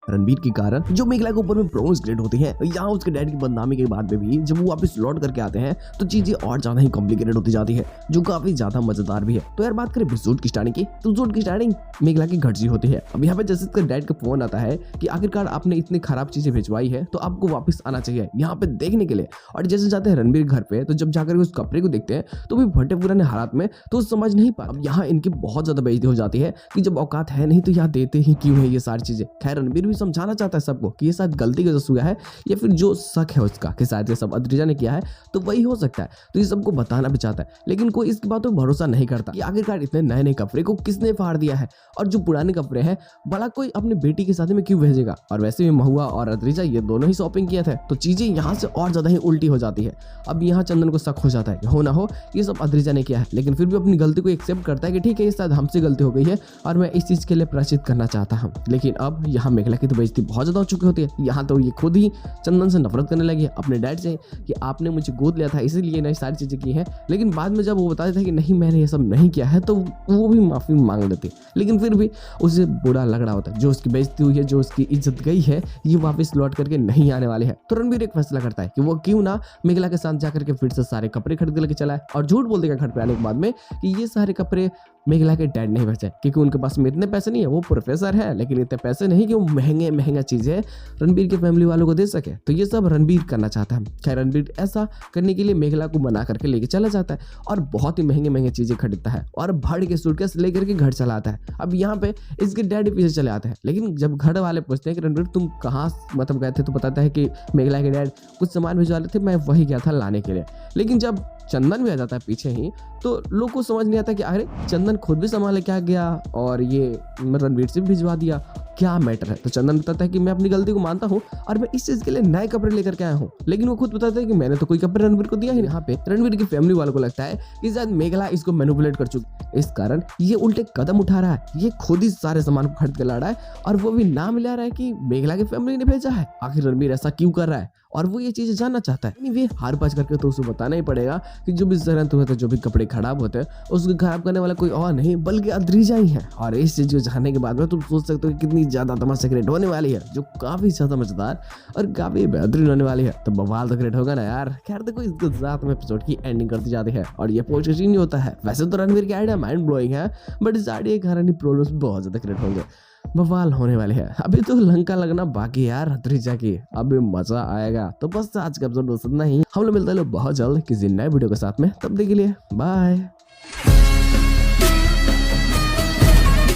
रणबीर के कारण जो मेघला के ऊपर में प्रॉब्लम्स क्रिएट होती है। यहाँ उसके डैड की बदनामी के बाद में भी जब वो वापस लौट करके आते हैं तो चीजें और ज्यादा ही कॉम्प्लिकेटेड होती जाती है, जो काफी ज्यादा मजेदार भी है। तो यार बात करें एपिसोड की स्टार्टिंग की, तो एपिसोड की स्टार्टिंग मेघला की घर से होती है। अब यहाँ पे जैसे इसका डैड का फोन आता है कि आखिरकार आपने इतनी खराब चीजें भिजवाई है तो आपको वापस आना चाहिए यहाँ पे देखने के लिए। और जैसे जाते हैं रणबीर घर पे, तो जब जाकर उस कपड़े को देखते हैं तो भी फटे पुराने हालात में, तो समझ नहीं पा। अब यहाँ इनकी बहुत ज्यादा बेइज्जती हो जाती है कि जब औकात है नहीं तो यहाँ देते ही क्यों है ये सारी चीजें। खैर रणबीर भी समझाना चाहता है सबको कि ये शायद गलती की वजह से हुआ है, या फिर जो शक है उसका कि शायद ये सब अद्रिजा ने किया है तो वही हो सकता है। तो ये सबको बताना भी चाहता है, लेकिन कोई इसकी बात पर भरोसा नहीं करता कि आखिरकार इतने नए नए कपड़े को किसने फाड़ दिया है, और जो पुराने कपड़े हैं भला कोई अपनी बेटी के शादी में क्यों भेजेगा। और वैसे भी महुआ और अद्रिजा ये दोनों ही शॉपिंग किए थे, तो चीजें यहाँ से और ज्यादा ही उल्टी हो जाती है। अब यहाँ चंदन को शक हो जाता है कि हो ना हो ये सब अद्रिजा ने किया है, लेकिन फिर भी अपनी गलती को एक्सेप्ट करता है कि ठीक है ये शायद हमसे गलती हो गई है और मैं इस चीज के लिए प्रायश्चित करना चाहता हूँ। लेकिन अब यहाँ मेघला की तो बेइज्जती बहुत ज्यादा हो चुकी होती है। यहाँ तो ये खुद ही चंदन से नफरत करने लगी है अपने डैड से कि आपने मुझे गोद लिया था इसीलिए नई सारी चीजें की हैं। लेकिन बाद में जब वो बता देता है कि नहीं मैंने ये सब नहीं किया है, तो वो भी माफी मांग लेती, लेकिन फिर भी उसे बुरा लग रहा होता है। जो उसकी बेइज्जती हुई है, जो उसकी इज्जत गई है, ये वापस लौट करके नहीं आने वाली है। तो रणबीर एक फैसला करता है कि वो क्यों ना मेघला के साथ जाकर के फिर से सारे कपड़े खरीद लेके चला है, और झूठ बोल देगा घर पे आने के बाद में कि ये सारे कपड़े मेघला के डैड नहीं बेचे, क्योंकि उनके पास में इतने पैसे नहीं है। वो प्रोफेसर है लेकिन इतने पैसे नहीं कि वो महंगे महंगा चीजें रणबीर के फैमिली वालों को दे सके। तो ये सब रणबीर करना चाहता है। खैर रणबीर ऐसा करने के लिए मेघला को मना करके लेके चला जाता है और बहुत ही महंगे महंगे चीजें खरीदता है और भर के सूटकेस लेकर के घर चला आता है। अब यहाँ पे इसके डैड पीछे चले आते हैं, लेकिन जब घर वाले पूछते हैं कि रणबीर तुम कहाँ मतलब गए थे, तो बताता है कि मेघला के डैड कुछ सामान भिजवा रहे थे, मैं वही गया था लाने के लिए। लेकिन जब चंदन भी आ जाता है पीछे ही, तो लोग को समझ नहीं आता कि अरे चंदन खुद भी सामान लेके आ गया और ये रणबीर से भी भिजवा दिया, क्या मैटर है। तो चंदन बताता है कि मैं अपनी गलती को मानता हूँ और मैं इस चीज के लिए नए कपड़े लेकर के आया हूँ, लेकिन वो खुद बताता है कि मैंने तो कोई कपड़े रणबीर को दिया ही नहीं। यहाँ पे रणबीर की फैमिली वालों को लगता है कि शायद मेघला इसको मैनिपुलेट कर चुकी, इस कारण ये उल्टे कदम उठा रहा है। ये खुद ही सारे सामान को खरीद के ला रहा है और वो भी नाम ले रहा है कि मेघला की फैमिली ने भेजा है। आखिर रणबीर ऐसा क्यों कर रहा है और वो ये चीजें जानना चाहता है। वे हार पाच करके तो उसे बताना ही पड़ेगा कि जो भी जरूरत होता है, जो भी कपड़े खराब होते हैं, उसको खराब करने वाला कोई और नहीं बल्कि अद्रिजा ही है। और इस चीज को जानने के बाद में तुम सोच सकते हो कि कितनी ज्यादा तमाशा क्रिएट होने वाली है, जो काफी ज्यादा मजेदार और काफी बेहतरीन होने वाली है। तो बवाल तो क्रिएट होगा ना यार। खैर देखो इसके साथ में एपिसोड की एंडिंग करती जाती है और ये पोस्ट नहीं होता है। वैसे तो रणबीर की आइडिया माइंड ब्लोइंग है, बट इस आइडिया के कारण प्रॉब्लम्स बहुत ज्यादा क्रिएट होंगे, बवाल होने वाले हैं। अभी तो लंका लगना बाकी यार अद्रिजा की, अभी मजा आएगा। तो बस आज का एपिसोड बस इतना ही। हम लोग मिलते हैं बहुत जल्द किसी नए वीडियो के साथ में, तब तक के लिए बाय।